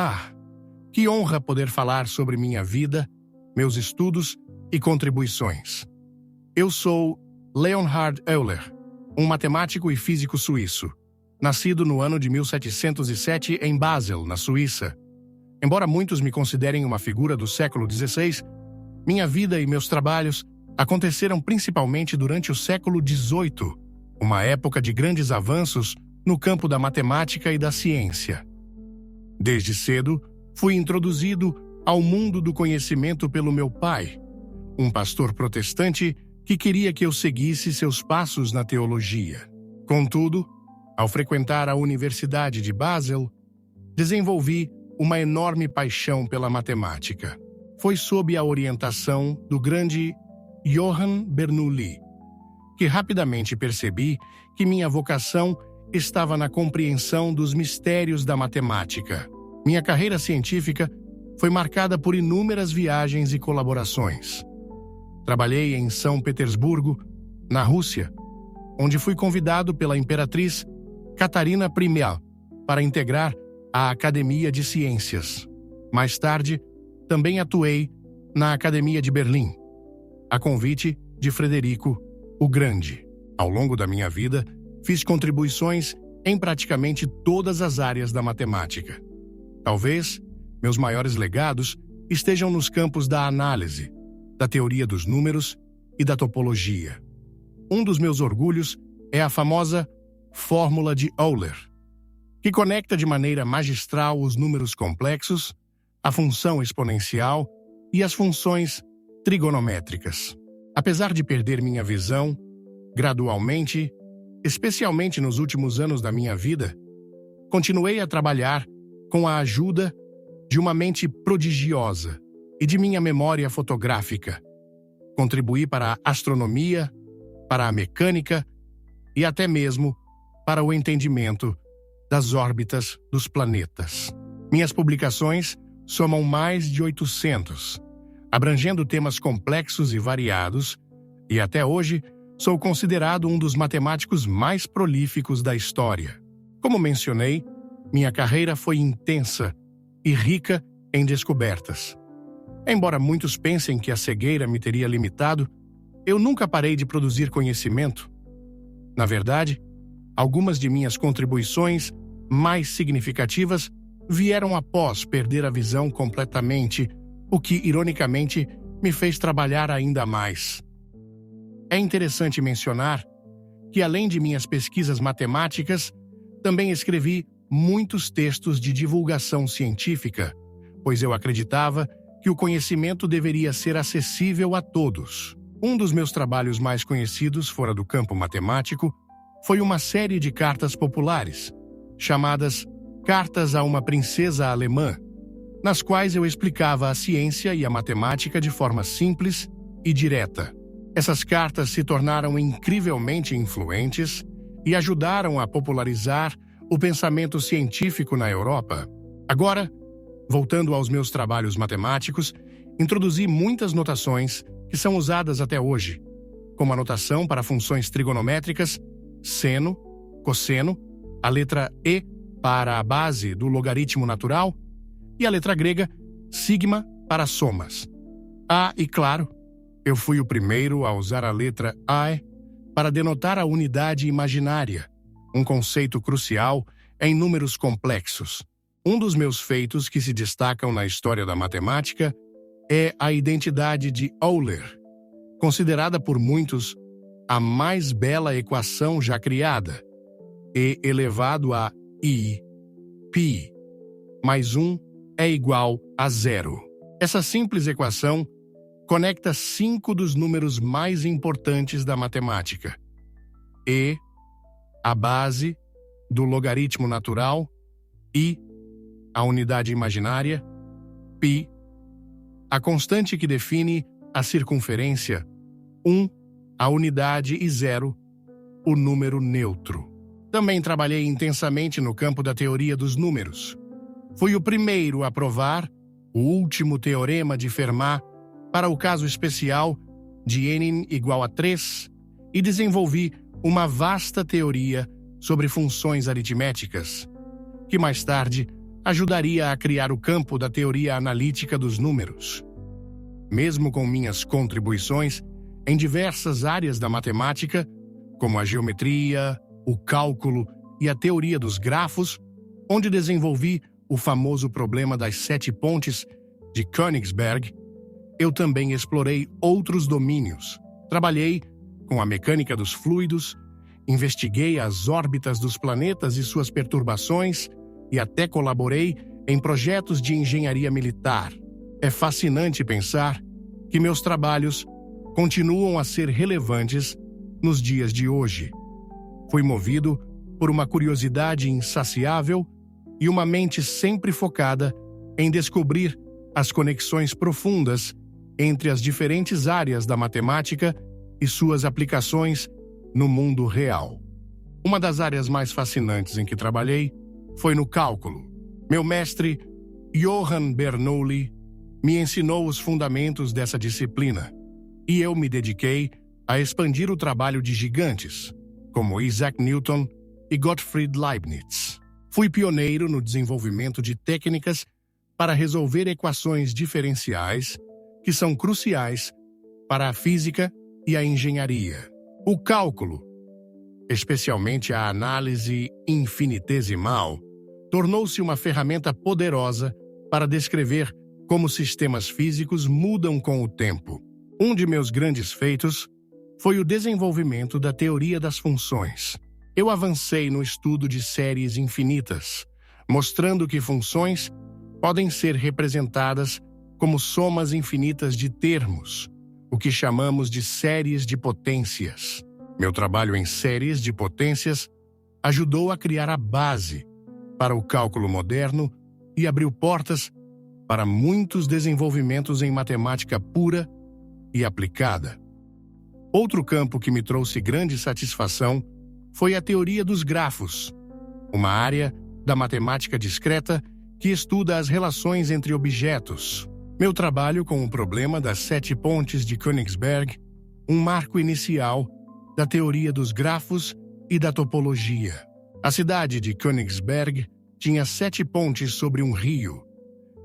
Ah, que honra poder falar sobre minha vida, meus estudos e contribuições. Eu sou Leonhard Euler, um matemático e físico suíço, nascido no ano de 1707 em Basel, na Suíça. Embora muitos me considerem uma figura do século XVI, minha vida e meus trabalhos aconteceram principalmente durante o século XVIII, uma época de grandes avanços no campo da matemática e da ciência. Desde cedo, fui introduzido ao mundo do conhecimento pelo meu pai, um pastor protestante que queria que eu seguisse seus passos na teologia. Contudo, ao frequentar a Universidade de Basel, desenvolvi uma enorme paixão pela matemática. Foi sob a orientação do grande Johann Bernoulli que rapidamente percebi que minha vocação estava na compreensão dos mistérios da matemática. Minha carreira científica foi marcada por inúmeras viagens e colaborações. Trabalhei em São Petersburgo, na Rússia, onde fui convidado pela imperatriz Catarina I para integrar a Academia de Ciências. Mais tarde, também atuei na Academia de Berlim, a convite de Frederico o Grande. Ao longo da minha vida, fiz contribuições em praticamente todas as áreas da matemática. Talvez meus maiores legados estejam nos campos da análise, da teoria dos números e da topologia. Um dos meus orgulhos é a famosa fórmula de Euler, que conecta de maneira magistral os números complexos, a função exponencial e as funções trigonométricas. Apesar de perder minha visão, gradualmente, especialmente nos últimos anos da minha vida, continuei a trabalhar com a ajuda de uma mente prodigiosa e de minha memória fotográfica. Contribuí para a astronomia, para a mecânica e até mesmo para o entendimento das órbitas dos planetas. Minhas publicações somam mais de 800, abrangendo temas complexos e variados, e até hoje sou considerado um dos matemáticos mais prolíficos da história. Como mencionei, minha carreira foi intensa e rica em descobertas. Embora muitos pensem que a cegueira me teria limitado, eu nunca parei de produzir conhecimento. Na verdade, algumas de minhas contribuições mais significativas vieram após perder a visão completamente, o que, ironicamente, me fez trabalhar ainda mais. É interessante mencionar que, além de minhas pesquisas matemáticas, também escrevi muitos textos de divulgação científica, pois eu acreditava que o conhecimento deveria ser acessível a todos. Um dos meus trabalhos mais conhecidos fora do campo matemático foi uma série de cartas populares, chamadas Cartas a uma Princesa Alemã, nas quais eu explicava a ciência e a matemática de forma simples e direta. Essas cartas se tornaram incrivelmente influentes e ajudaram a popularizar o pensamento científico na Europa. Agora, voltando aos meus trabalhos matemáticos, introduzi muitas notações que são usadas até hoje, como a notação para funções trigonométricas, seno, cosseno, a letra E para a base do logaritmo natural e a letra grega sigma para somas. E claro, eu fui o primeiro a usar a letra I para denotar a unidade imaginária, um conceito crucial em números complexos. Um dos meus feitos que se destacam na história da matemática é a identidade de Euler, considerada por muitos a mais bela equação já criada, E elevado a I, π, mais 1 é igual a 0. Essa simples equação conecta 5 dos números mais importantes da matemática: E, a base do logaritmo natural, I, a unidade imaginária, π, a constante que define a circunferência, 1, a unidade e 0, o número neutro. Também trabalhei intensamente no campo da teoria dos números. Fui o primeiro a provar o último teorema de Fermat para o caso especial de n igual a 3 e desenvolvi uma vasta teoria sobre funções aritméticas, que mais tarde ajudaria a criar o campo da teoria analítica dos números. Mesmo com minhas contribuições em diversas áreas da matemática, como a geometria, o cálculo e a teoria dos grafos, onde desenvolvi o famoso problema das 7 pontes de Königsberg, eu também explorei outros domínios. Trabalhei com a mecânica dos fluidos, investiguei as órbitas dos planetas e suas perturbações e até colaborei em projetos de engenharia militar. É fascinante pensar que meus trabalhos continuam a ser relevantes nos dias de hoje. Fui movido por uma curiosidade insaciável e uma mente sempre focada em descobrir as conexões profundas entre as diferentes áreas da matemática e suas aplicações no mundo real. Uma das áreas mais fascinantes em que trabalhei foi no cálculo. Meu mestre, Johann Bernoulli, me ensinou os fundamentos dessa disciplina, e eu me dediquei a expandir o trabalho de gigantes, como Isaac Newton e Gottfried Leibniz. Fui pioneiro no desenvolvimento de técnicas para resolver equações diferenciais que são cruciais para a física e a engenharia. O cálculo, especialmente a análise infinitesimal, tornou-se uma ferramenta poderosa para descrever como sistemas físicos mudam com o tempo. Um de meus grandes feitos foi o desenvolvimento da teoria das funções. Eu avancei no estudo de séries infinitas, mostrando que funções podem ser representadas como somas infinitas de termos, o que chamamos de séries de potências. Meu trabalho em séries de potências ajudou a criar a base para o cálculo moderno e abriu portas para muitos desenvolvimentos em matemática pura e aplicada. Outro campo que me trouxe grande satisfação foi a teoria dos grafos, uma área da matemática discreta que estuda as relações entre objetos. Meu trabalho com o problema das 7 pontes de Königsberg, um marco inicial da teoria dos grafos e da topologia. A cidade de Königsberg tinha 7 pontes sobre um rio,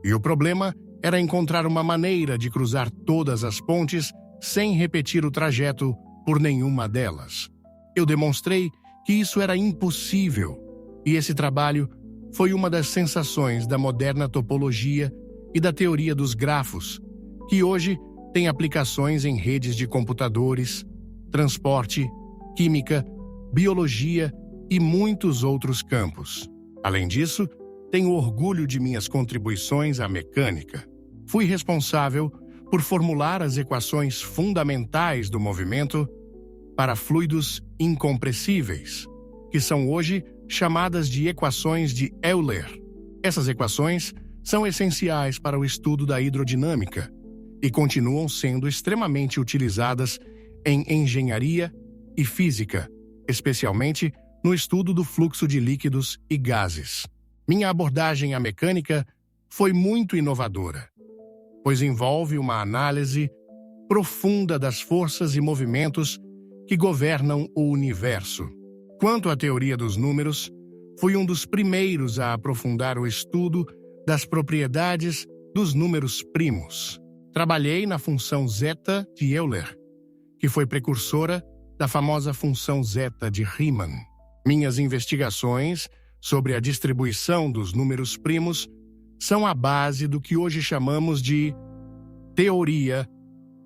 e o problema era encontrar uma maneira de cruzar todas as pontes sem repetir o trajeto por nenhuma delas. Eu demonstrei que isso era impossível, e esse trabalho foi uma das sensações da moderna topologia e da teoria dos grafos, que hoje tem aplicações em redes de computadores, transporte, química, biologia e muitos outros campos. Além disso, tenho orgulho de minhas contribuições à mecânica. Fui responsável por formular as equações fundamentais do movimento para fluidos incompressíveis, que são hoje chamadas de equações de Euler. Essas equações são essenciais para o estudo da hidrodinâmica e continuam sendo extremamente utilizadas em engenharia e física, especialmente no estudo do fluxo de líquidos e gases. Minha abordagem à mecânica foi muito inovadora, pois envolve uma análise profunda das forças e movimentos que governam o universo. Quanto à teoria dos números, fui um dos primeiros a aprofundar o estudo das propriedades dos números primos. Trabalhei na função zeta de Euler, que foi precursora da famosa função zeta de Riemann. Minhas investigações sobre a distribuição dos números primos são a base do que hoje chamamos de teoria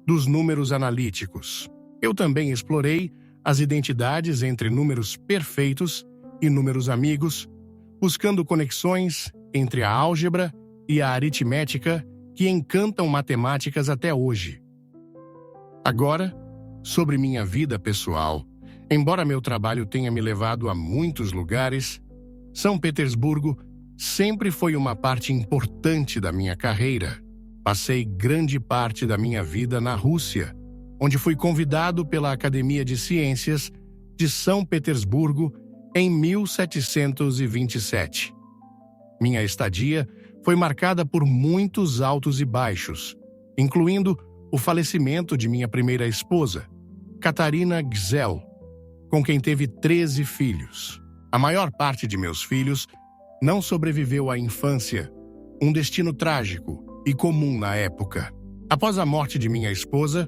dos números analíticos. Eu também explorei as identidades entre números perfeitos e números amigos, buscando conexões entre a álgebra e a aritmética que encantam matemáticas até hoje. Agora, sobre minha vida pessoal, embora meu trabalho tenha me levado a muitos lugares, São Petersburgo sempre foi uma parte importante da minha carreira. Passei grande parte da minha vida na Rússia, onde fui convidado pela Academia de Ciências de São Petersburgo em 1727. Minha estadia foi marcada por muitos altos e baixos, incluindo o falecimento de minha primeira esposa, Katarina Gzel, com quem teve 13 filhos. A maior parte de meus filhos não sobreviveu à infância, um destino trágico e comum na época. Após a morte de minha esposa,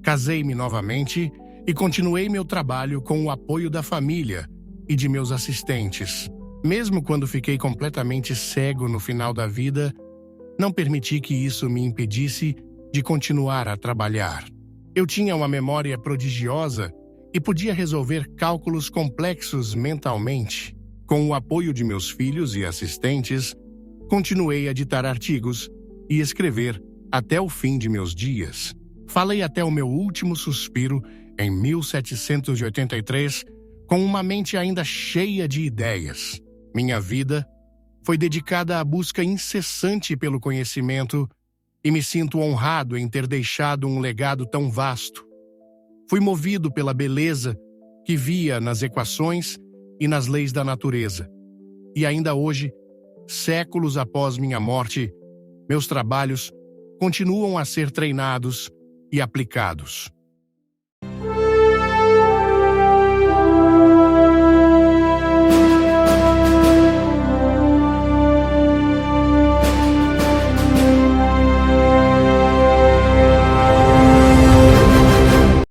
casei-me novamente e continuei meu trabalho com o apoio da família e de meus assistentes. Mesmo quando fiquei completamente cego no final da vida, não permiti que isso me impedisse de continuar a trabalhar. Eu tinha uma memória prodigiosa e podia resolver cálculos complexos mentalmente. Com o apoio de meus filhos e assistentes, continuei a ditar artigos e escrever até o fim de meus dias. Falei até o meu último suspiro em 1783, com uma mente ainda cheia de ideias. Minha vida foi dedicada à busca incessante pelo conhecimento e me sinto honrado em ter deixado um legado tão vasto. Fui movido pela beleza que via nas equações e nas leis da natureza. E ainda hoje, séculos após minha morte, meus trabalhos continuam a ser treinados e aplicados.